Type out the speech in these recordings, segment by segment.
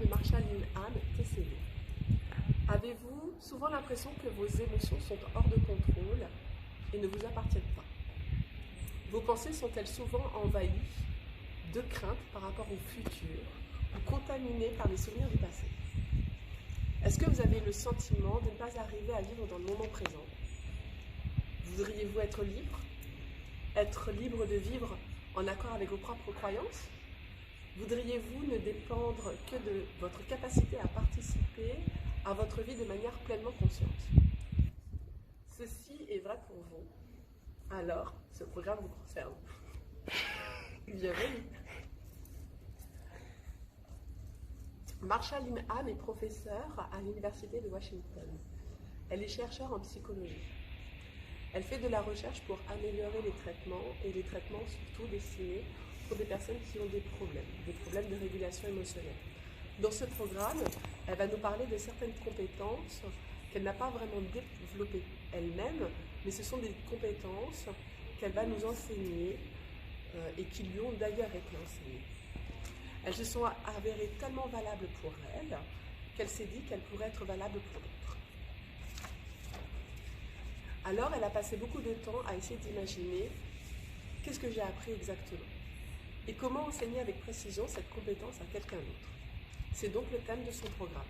de Marshall Ingham, TCD. Avez-vous souvent l'impression que vos émotions sont hors de contrôle et ne vous appartiennent pas? Vos pensées sont-elles souvent envahies de craintes par rapport au futur ou contaminées par les souvenirs du passé? Est-ce que vous avez le sentiment de ne pas arriver à vivre dans le moment présent? Voudriez-vous être libre? Être libre de vivre en accord avec vos propres croyances? Voudriez-vous ne dépendre que de votre capacité à participer à votre vie de manière pleinement consciente? Ceci est vrai pour vous. Alors, ce programme vous concerne. Bienvenue. Marshall Ingham est professeure à l'Université de Washington. Elle est chercheure en psychologie. Elle fait de la recherche pour améliorer les traitements, et les traitements surtout destinés pour des personnes qui ont des problèmes de régulation émotionnelle. Dans ce programme, elle va nous parler de certaines compétences qu'elle n'a pas vraiment développées elle-même, mais ce sont des compétences qu'elle va nous enseigner et qui lui ont d'ailleurs été enseignées. Elles se sont avérées tellement valables pour elle qu'elle s'est dit qu'elles pourraient être valables pour d'autres. Alors, elle a passé beaucoup de temps à essayer d'imaginer qu'est-ce que j'ai appris exactement et comment enseigner avec précision cette compétence à quelqu'un d'autre. C'est donc le thème de son programme.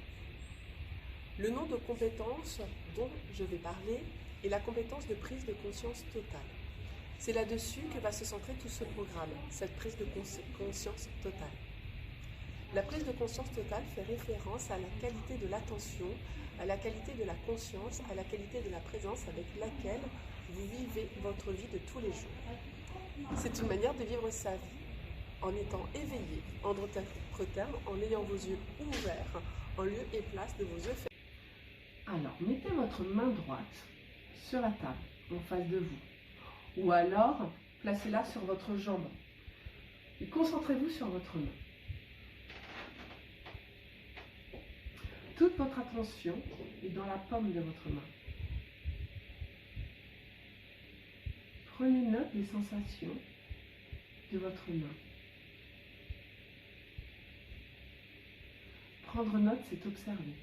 Le nom de compétence dont je vais parler est la compétence de prise de conscience totale. C'est là-dessus que va se centrer tout ce programme, cette prise de conscience totale. La prise de conscience totale fait référence à la qualité de l'attention, à la qualité de la conscience, à la qualité de la présence avec laquelle vous vivez votre vie de tous les jours. C'est une manière de vivre sa vie en étant éveillé, en d'autres termes, en ayant vos yeux ouverts en lieu et place de vos yeux fermés. Alors, mettez votre main droite sur la table, en face de vous, ou alors placez-la sur votre jambe et concentrez-vous sur votre main. Toute votre attention est dans la paume de votre main. Prenez note des sensations de votre main. Prendre note, c'est observer.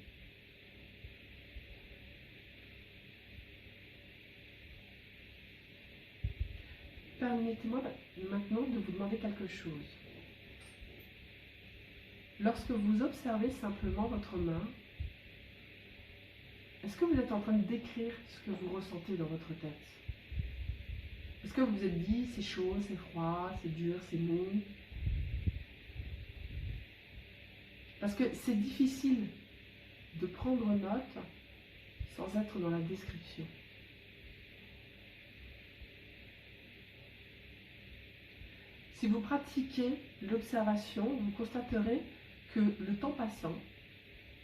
Permettez-moi maintenant de vous demander quelque chose. Lorsque vous observez simplement votre main, est-ce que vous êtes en train de décrire ce que vous ressentez dans votre tête? Est-ce que vous vous êtes dit c'est chaud, c'est froid, c'est dur, c'est mou? Parce que c'est difficile de prendre note sans être dans la description. Si vous pratiquez l'observation, vous constaterez que le temps passant,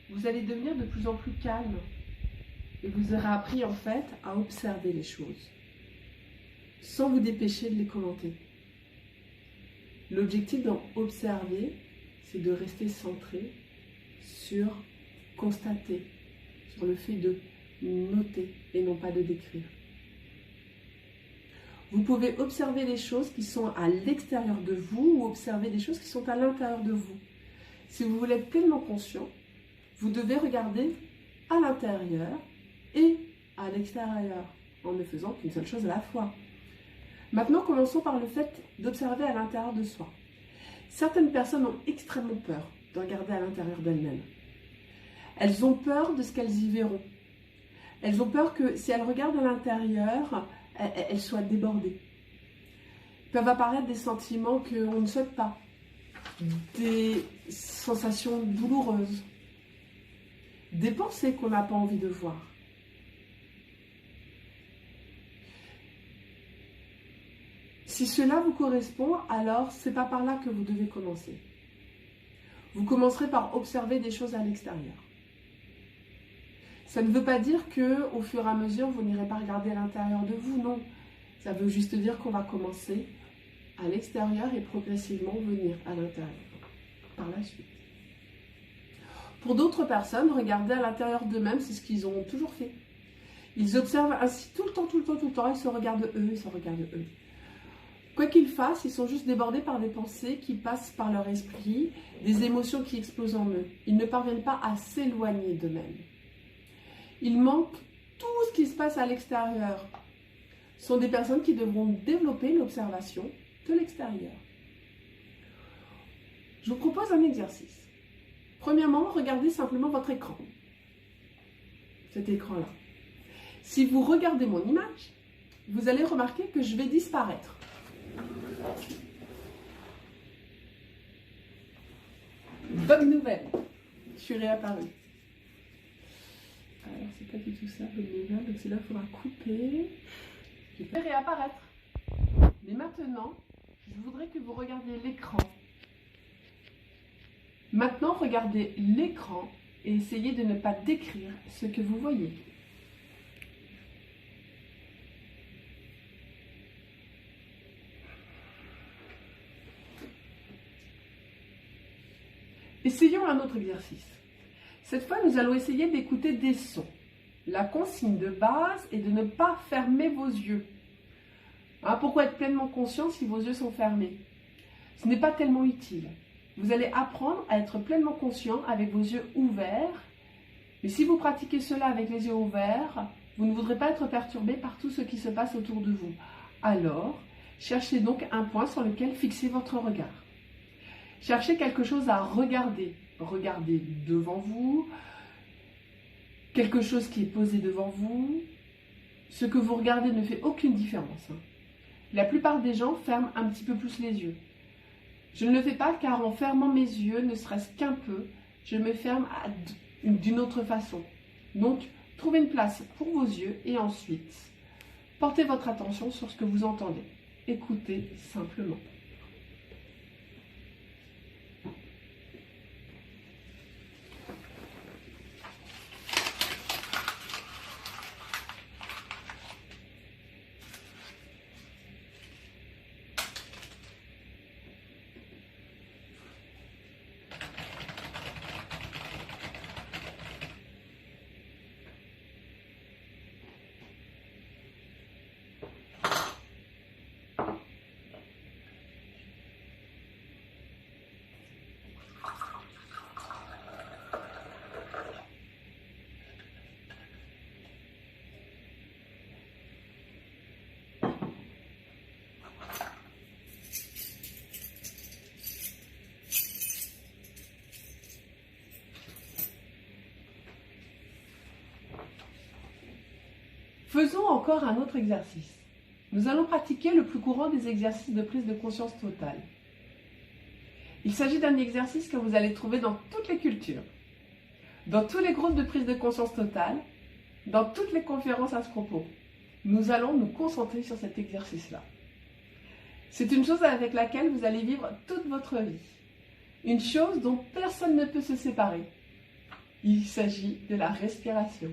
vous allez devenir de plus en plus calme et vous aurez appris en fait à observer les choses sans vous dépêcher de les commenter. L'objectif dans observer, c'est de rester centré sur constater, sur le fait de noter et non pas de décrire. Vous pouvez observer les choses qui sont à l'extérieur de vous ou observer des choses qui sont à l'intérieur de vous. Si vous voulez être pleinement conscient, vous devez regarder à l'intérieur et à l'extérieur, en ne faisant qu'une seule chose à la fois. Maintenant, commençons par le fait d'observer à l'intérieur de soi. Certaines personnes ont extrêmement peur de regarder à l'intérieur d'elles-mêmes. Elles ont peur de ce qu'elles y verront. Elles ont peur que si elles regardent à l'intérieur, elles soient débordées. Il peuvent apparaître des sentiments qu'on ne souhaite pas, des sensations douloureuses, des pensées qu'on n'a pas envie de voir. Si cela vous correspond, alors c'est pas par là que vous devez commencer. Vous commencerez par observer des choses à l'extérieur. Ça ne veut pas dire qu'au fur et à mesure, vous n'irez pas regarder à l'intérieur de vous, non. Ça veut juste dire qu'on va commencer à l'extérieur et progressivement venir à l'intérieur, par la suite. Pour d'autres personnes, regarder à l'intérieur d'eux-mêmes, c'est ce qu'ils ont toujours fait. Ils observent ainsi tout le temps, ils se regardent eux, Quoi qu'ils fassent, ils sont juste débordés par des pensées qui passent par leur esprit, des émotions qui explosent en eux. Ils ne parviennent pas à s'éloigner d'eux-mêmes. Il manque tout ce qui se passe à l'extérieur. Ce sont des personnes qui devront développer l'observation de l'extérieur. Je vous propose un exercice. Premièrement, regardez simplement votre écran. Cet écran-là. Si vous regardez mon image, vous allez remarquer que je vais disparaître. Bonne nouvelle, je suis réapparue. Alors, c'est pas du tout ça, bonne nouvelle. Donc, c'est là qu'il faudra couper. Je vais réapparaître. Mais maintenant, je voudrais que vous regardiez l'écran. Maintenant, regardez l'écran et essayez de ne pas décrire ce que vous voyez. Essayons un autre exercice. Cette fois, nous allons essayer d'écouter des sons. La consigne de base est de ne pas fermer vos yeux. Pourquoi être pleinement conscient si vos yeux sont fermés? Ce n'est pas tellement utile. Vous allez apprendre à être pleinement conscient avec vos yeux ouverts. Mais si vous pratiquez cela avec les yeux ouverts, vous ne voudrez pas être perturbé par tout ce qui se passe autour de vous. Alors, cherchez donc un point sur lequel fixer votre regard. Cherchez quelque chose à regarder. Regardez devant vous, quelque chose qui est posé devant vous. Ce que vous regardez ne fait aucune différence. La plupart des gens ferment un petit peu plus les yeux. Je ne le fais pas car en fermant mes yeux, ne serait-ce qu'un peu, je me ferme d'une autre façon. Donc, trouvez une place pour vos yeux et ensuite, portez votre attention sur ce que vous entendez. Écoutez simplement. Faisons encore un autre exercice. Nous allons pratiquer le plus courant des exercices de prise de conscience totale. Il s'agit d'un exercice que vous allez trouver dans toutes les cultures, dans tous les groupes de prise de conscience totale, dans toutes les conférences à ce propos. Nous allons nous concentrer sur cet exercice-là. C'est une chose avec laquelle vous allez vivre toute votre vie. Une chose dont personne ne peut se séparer. Il s'agit de la respiration.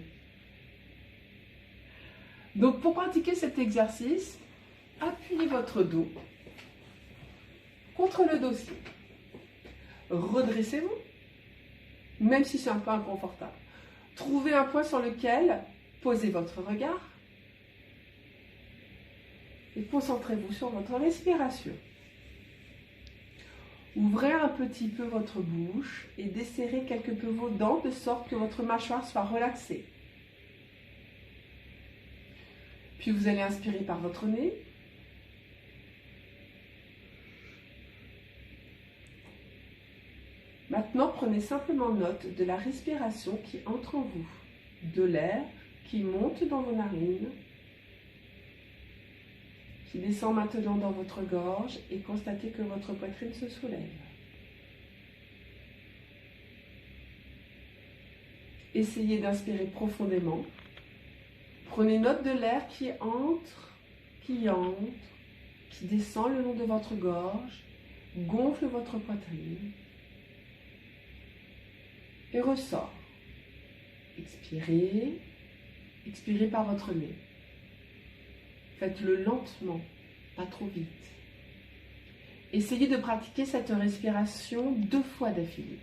Donc, pour pratiquer cet exercice, appuyez votre dos contre le dossier. Redressez-vous, même si c'est un peu inconfortable. Trouvez un point sur lequel posez votre regard et concentrez-vous sur votre respiration. Ouvrez un petit peu votre bouche et desserrez quelque peu vos dents de sorte que votre mâchoire soit relaxée. Puis vous allez inspirer par votre nez. Maintenant, prenez simplement note de la respiration qui entre en vous, de l'air qui monte dans vos narines, qui descend maintenant dans votre gorge et constatez que votre poitrine se soulève. Essayez d'inspirer profondément. Prenez note de l'air qui entre, qui descend le long de votre gorge, gonfle votre poitrine et ressort. Expirez, expirez par votre nez. Faites-le lentement, pas trop vite. Essayez de pratiquer cette respiration 2 fois d'affilée.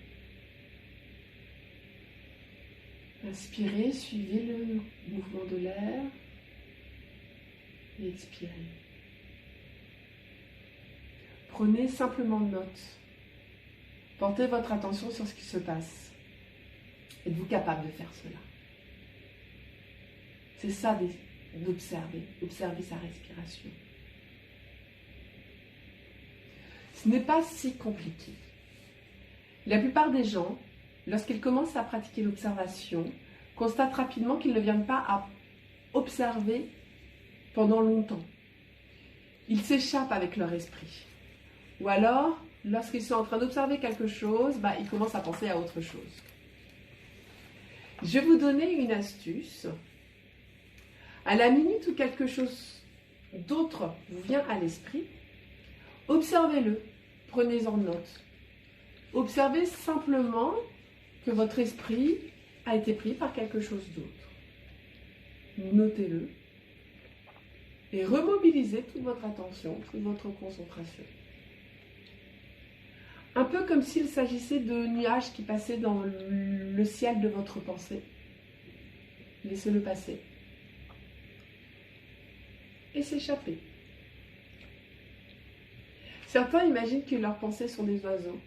Inspirez, suivez le mouvement de l'air et expirez. Prenez simplement note. Portez votre attention sur ce qui se passe. Êtes-vous capable de faire cela? C'est ça d'observer. Observer sa respiration. Ce n'est pas si compliqué. La plupart des gens, lorsqu'ils commencent à pratiquer l'observation, constatent rapidement qu'ils ne viennent pas à observer pendant longtemps. Ils s'échappent avec leur esprit. Ou alors, lorsqu'ils sont en train d'observer quelque chose, ils commencent à penser à autre chose. Je vais vous donner une astuce. À la minute où quelque chose d'autre vous vient à l'esprit, observez-le, prenez-en note. Observez simplement que votre esprit a été pris par quelque chose d'autre. Notez-le et remobilisez toute votre attention, toute votre concentration. Un peu comme s'il s'agissait de nuages qui passaient dans le ciel de votre pensée. Laissez-le passer. Et s'échapper. Certains imaginent que leurs pensées sont des oiseaux,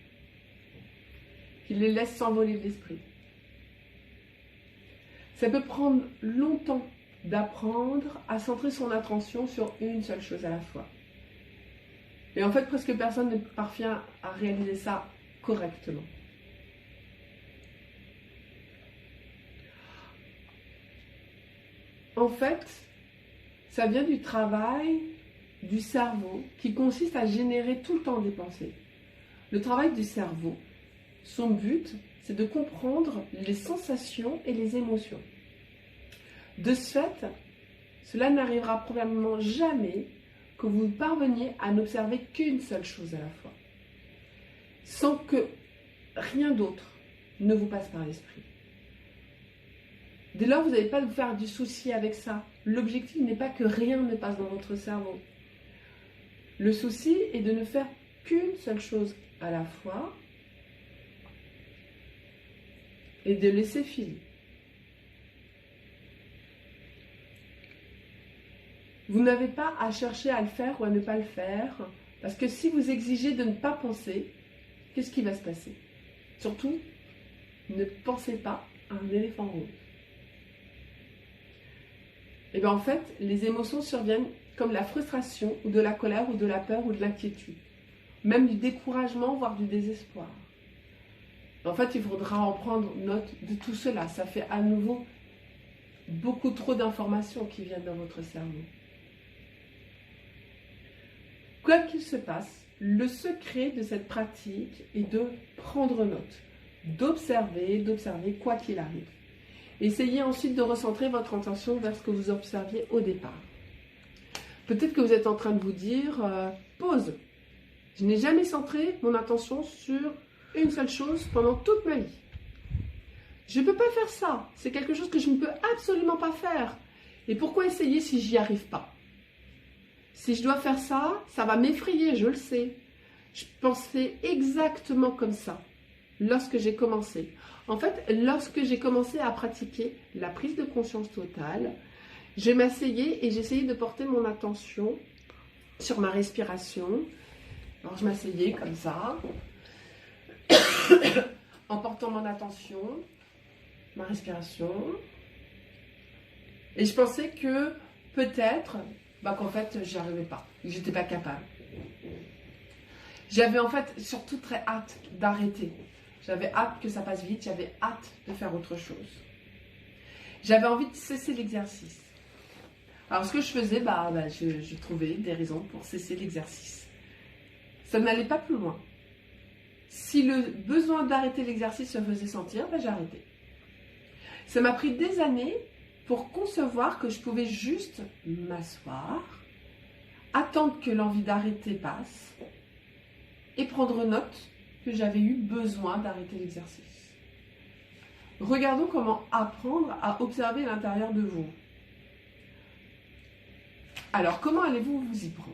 qu'ils les laissent s'envoler de l'esprit. Ça peut prendre longtemps d'apprendre à centrer son attention sur une seule chose à la fois. Et en fait, presque personne ne parvient à réaliser ça correctement. En fait, ça vient du travail du cerveau qui consiste à générer tout le temps des pensées. Le travail du cerveau, son but, c'est de comprendre les sensations et les émotions. De ce fait, cela n'arrivera probablement jamais que vous parveniez à n'observer qu'une seule chose à la fois, sans que rien d'autre ne vous passe par l'esprit. Dès lors, vous n'allez pas vous faire du souci avec ça. L'objectif n'est pas que rien ne passe dans votre cerveau. Le souci est de ne faire qu'une seule chose à la fois et de laisser filer. Vous n'avez pas à chercher à le faire ou à ne pas le faire, parce que si vous exigez de ne pas penser, qu'est-ce qui va se passer? Surtout, ne pensez pas à un éléphant rose. Et bien en fait, les émotions surviennent comme la frustration, ou de la colère, ou de la peur, ou de l'inquiétude. Même du découragement, voire du désespoir. En fait, il faudra en prendre note de tout cela. Ça fait à nouveau beaucoup trop d'informations qui viennent dans votre cerveau. Quoi qu'il se passe, le secret de cette pratique est de prendre note, d'observer quoi qu'il arrive. Essayez ensuite de recentrer votre attention vers ce que vous observiez au départ. Peut-être que vous êtes en train de vous dire pause. Je n'ai jamais centré mon attention sur une seule chose pendant toute ma vie. Je ne peux pas faire ça. C'est quelque chose que je ne peux absolument pas faire. Et pourquoi essayer si j'y arrive pas? Si je dois faire ça, ça va m'effrayer, je le sais. Je pensais exactement comme ça lorsque j'ai commencé. En fait, lorsque j'ai commencé à pratiquer la prise de conscience totale, je m'asseyais et j'essayais de porter mon attention sur ma respiration. Alors je m'asseyais comme ça, en portant mon attention, ma respiration. Et je pensais que peut-être, qu'en fait, j'y arrivais pas, que j'étais pas capable. J'avais en fait surtout très hâte d'arrêter. J'avais hâte que ça passe vite, j'avais hâte de faire autre chose. J'avais envie de cesser l'exercice. Alors ce que je faisais, je trouvais des raisons pour cesser l'exercice. Ça n'allait pas plus loin. Si le besoin d'arrêter l'exercice se faisait sentir, j'arrêtais. Ça m'a pris des années pour concevoir que je pouvais juste m'asseoir, attendre que l'envie d'arrêter passe et prendre note que j'avais eu besoin d'arrêter l'exercice. Regardons comment apprendre à observer l'intérieur de vous. Alors, comment allez-vous vous y prendre?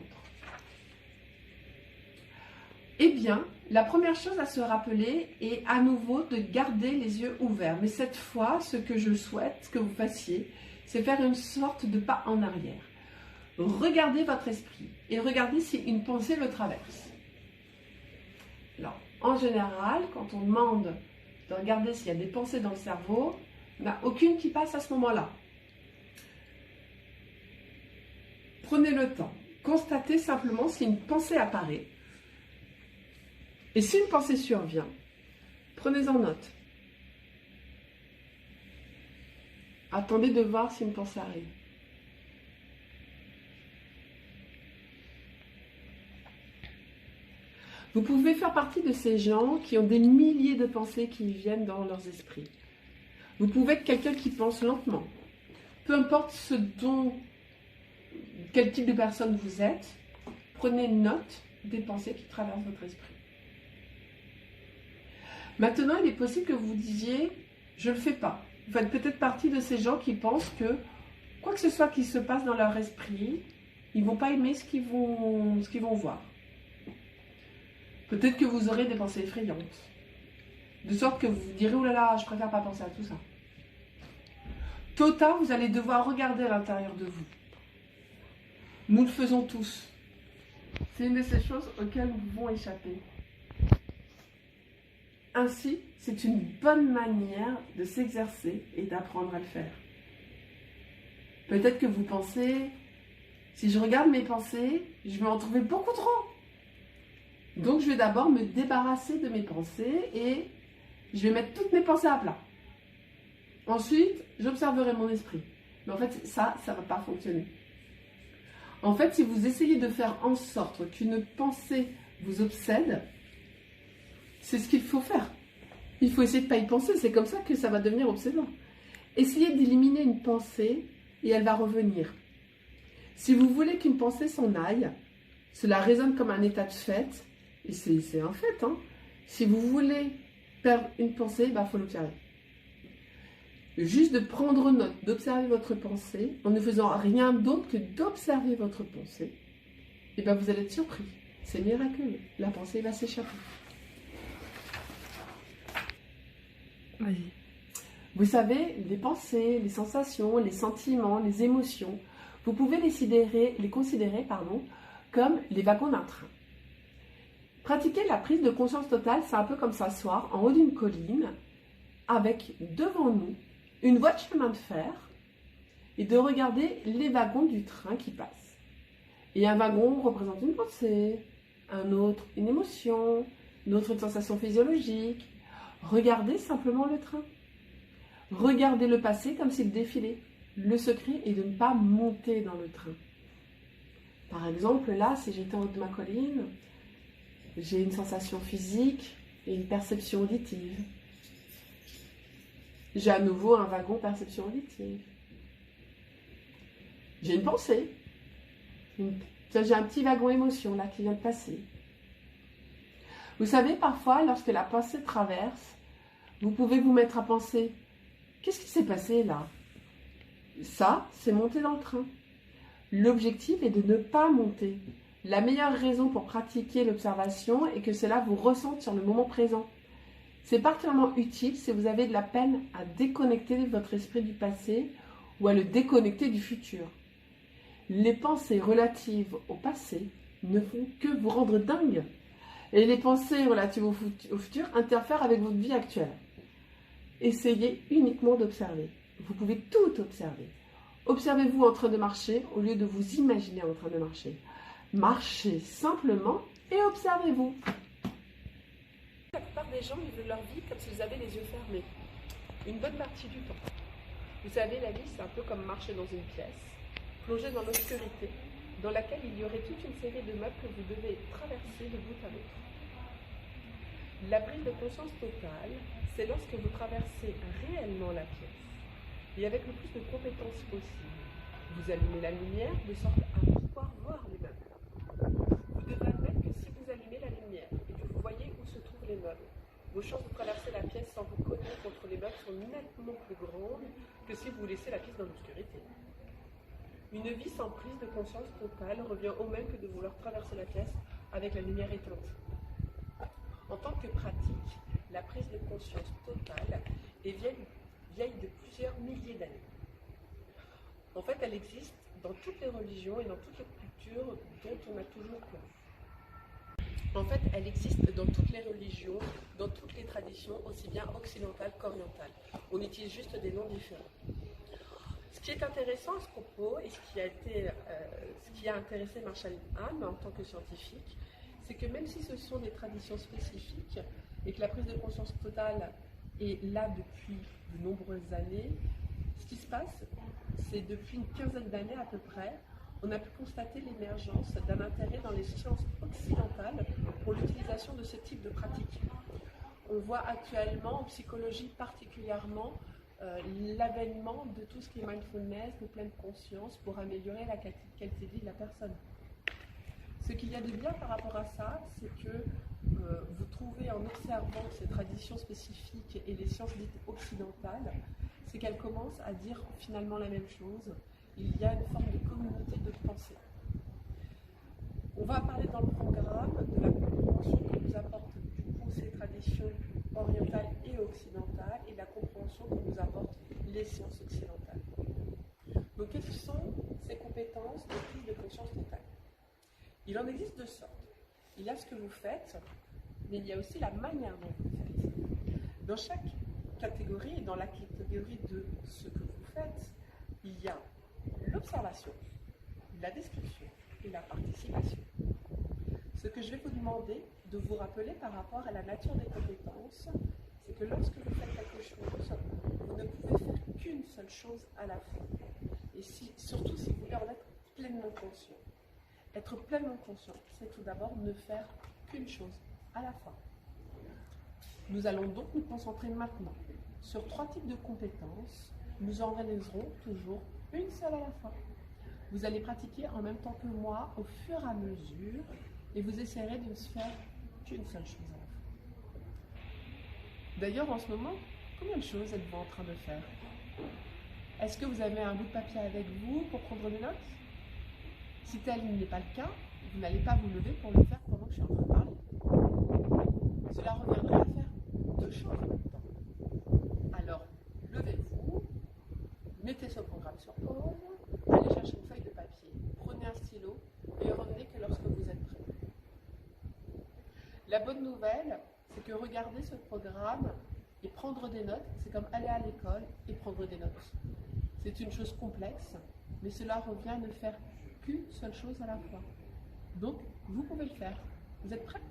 Eh bien, la première chose à se rappeler est à nouveau de garder les yeux ouverts. Mais cette fois, ce que je souhaite que vous fassiez, c'est faire une sorte de pas en arrière. Regardez votre esprit et regardez si une pensée le traverse. En général, quand on demande de regarder s'il y a des pensées dans le cerveau, il n'y en a aucune qui passe à ce moment-là. Prenez le temps. Constatez simplement si une pensée apparaît. Et si une pensée survient, prenez-en note. Attendez de voir si une pensée arrive. Vous pouvez faire partie de ces gens qui ont des milliers de pensées qui viennent dans leurs esprits. Vous pouvez être quelqu'un qui pense lentement. Peu importe quel type de personne vous êtes, prenez note des pensées qui traversent votre esprit. Maintenant, il est possible que vous vous disiez « je ne le fais pas ». Vous faites peut-être partie de ces gens qui pensent que quoi que ce soit qui se passe dans leur esprit, ils ne vont pas aimer ce qu'ils vont voir. Peut-être que vous aurez des pensées effrayantes. De sorte que vous vous direz « oh là là, je préfère pas penser à tout ça ». Tôt ou tard, vous allez devoir regarder à l'intérieur de vous. Nous le faisons tous. C'est une de ces choses auxquelles nous pouvons échapper. Ainsi, c'est une bonne manière de s'exercer et d'apprendre à le faire. Peut-être que vous pensez, si je regarde mes pensées, je vais en trouver beaucoup trop. Donc je vais d'abord me débarrasser de mes pensées et je vais mettre toutes mes pensées à plat. Ensuite, j'observerai mon esprit. Mais en fait, ça ne va pas fonctionner. En fait, si vous essayez de faire en sorte qu'une pensée vous obsède, c'est ce qu'il faut faire. Il faut essayer de ne pas y penser, c'est comme ça que ça va devenir obsédant. Essayez d'éliminer une pensée et elle va revenir. Si vous voulez qu'une pensée s'en aille, cela résonne comme un état de fait, et c'est un fait. Si vous voulez perdre une pensée, il faut l'observer. Juste de prendre note, d'observer votre pensée, en ne faisant rien d'autre que d'observer votre pensée, et vous allez être surpris. C'est miraculeux. La pensée va s'échapper. Vas-y. Vous savez, les pensées, les sensations, les sentiments, les émotions, vous pouvez les considérer comme les wagons d'un train. Pratiquer la prise de conscience totale, c'est un peu comme s'asseoir en haut d'une colline, avec devant nous une voie de chemin de fer, et de regarder les wagons du train qui passent. Et un wagon représente une pensée, un autre une émotion, une autre une sensation physiologique. Regardez simplement le train. Regardez le passé comme s'il défilait. Le secret est de ne pas monter dans le train. Par exemple, là, si j'étais en haut de ma colline, j'ai une sensation physique et une perception auditive. J'ai à nouveau un wagon perception auditive. J'ai une pensée. J'ai un petit wagon émotion là qui vient de passer. Vous savez, parfois, lorsque la pensée traverse, vous pouvez vous mettre à penser « Qu'est-ce qui s'est passé là ?» Ça, c'est monter dans le train. L'objectif est de ne pas monter. La meilleure raison pour pratiquer l'observation est que cela vous ressente sur le moment présent. C'est particulièrement utile si vous avez de la peine à déconnecter votre esprit du passé ou à le déconnecter du futur. Les pensées relatives au passé ne font que vous rendre dingue. Et les pensées relatives au futur interfèrent avec votre vie actuelle. Essayez uniquement d'observer. Vous pouvez tout observer. Observez-vous en train de marcher au lieu de vous imaginer en train de marcher. Marchez simplement et observez-vous. La plupart des gens vivent leur vie comme s'ils avaient les yeux fermés. Une bonne partie du temps. Vous savez, la vie, c'est un peu comme marcher dans une pièce, plongée dans l'obscurité, dans laquelle il y aurait toute une série de meubles que vous devez traverser de bout à l'autre. La prise de conscience totale, c'est lorsque vous traversez réellement la pièce, et avec le plus de compétences possible. Vous allumez la lumière de sorte à pouvoir voir les meubles. Vous devez admettre que si vous allumez la lumière et que vous voyez où se trouvent les meubles, vos chances de traverser la pièce sans vous cogner contre les meubles sont nettement plus grandes que si vous laissez la pièce dans l'obscurité. Une vie sans prise de conscience totale revient au même que de vouloir traverser la pièce avec la lumière éteinte. En tant que pratique, la prise de conscience totale est vieille de plusieurs milliers d'années. En fait, elle existe dans toutes les religions et dans toutes les cultures dont on a toujours connu. En fait, elle existe dans toutes les religions, dans toutes les traditions, aussi bien occidentales qu'orientales. On utilise juste des noms différents. Ce qui est intéressant à ce propos, et ce qui a intéressé Marshall Hahn en tant que scientifique, c'est que même si ce sont des traditions spécifiques, et que la prise de conscience totale est là depuis de nombreuses années, ce qui se passe, c'est depuis une quinzaine d'années à peu près, on a pu constater l'émergence d'un intérêt dans les sciences occidentales pour l'utilisation de ce type de pratique. On voit actuellement, en psychologie particulièrement, l'avènement de tout ce qui est mindfulness, de pleine conscience, pour améliorer la qualité de vie de la personne. Ce qu'il y a de bien par rapport à ça, c'est que vous trouvez en observant ces traditions spécifiques et les sciences dites occidentales, c'est qu'elles commencent à dire finalement la même chose. Il y a une forme de communauté de pensée. On va parler dans le programme de la compréhension que nous apportent du coup ces traditions orientales et occidentales et la compréhension que nous apportent les sciences occidentales. Donc quelles sont ces compétences de prise de conscience totale? Il en existe deux sortes. Il y a ce que vous faites, mais il y a aussi la manière dont vous le faites. Dans chaque catégorie, et dans la catégorie de ce que vous faites, il y a l'observation, la description et la participation. Ce que je vais vous demander de vous rappeler par rapport à la nature des compétences, c'est que lorsque vous faites quelque chose, vous ne pouvez faire qu'une seule chose à la fois. Et surtout si vous voulez en être pleinement conscient. Être pleinement conscient, c'est tout d'abord ne faire qu'une chose à la fois. Nous allons donc nous concentrer maintenant sur 3 types de compétences. Nous en réaliserons toujours une seule à la fois. Vous allez pratiquer en même temps que moi au fur et à mesure et vous essayerez de ne faire qu'une seule chose à la fois. D'ailleurs, en ce moment, combien de choses êtes-vous en train de faire? Est-ce que vous avez un bout de papier avec vous pour prendre des notes? Si tel n'est pas le cas, vous n'allez pas vous lever pour le faire pendant que je suis en train de parler. Cela reviendrait à faire 2 choses en même temps. Alors, levez-vous, mettez ce programme sur pause, allez chercher une feuille de papier, prenez un stylo et revenez que lorsque vous êtes prêt. La bonne nouvelle, c'est que regarder ce programme et prendre des notes, c'est comme aller à l'école et prendre des notes. C'est une chose complexe, mais cela revient à ne faire qu'une seule chose à la fois. Donc, vous pouvez le faire. Vous êtes prêts?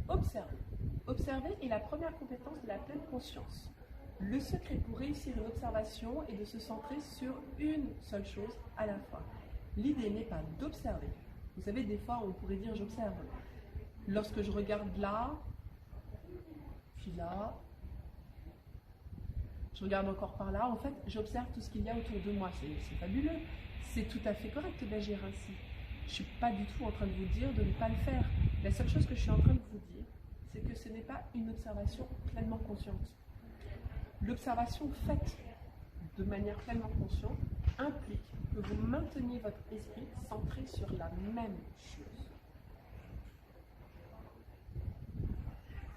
Observer. Observer est la première compétence de la pleine conscience. Le secret pour réussir une observation est de se centrer sur une seule chose à la fois. L'idée n'est pas d'observer. Vous savez, des fois, on pourrait dire j'observe. Lorsque je regarde là, puis là, je regarde encore par là, en fait, j'observe tout ce qu'il y a autour de moi. C'est fabuleux. C'est tout à fait correct d'agir ainsi. Je ne suis pas du tout en train de vous dire de ne pas le faire. La seule chose que je suis en train de vous dire, c'est que ce n'est pas une observation pleinement consciente. L'observation faite de manière pleinement consciente implique que vous mainteniez votre esprit centré sur la même chose.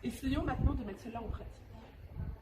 Essayons maintenant de mettre cela en pratique.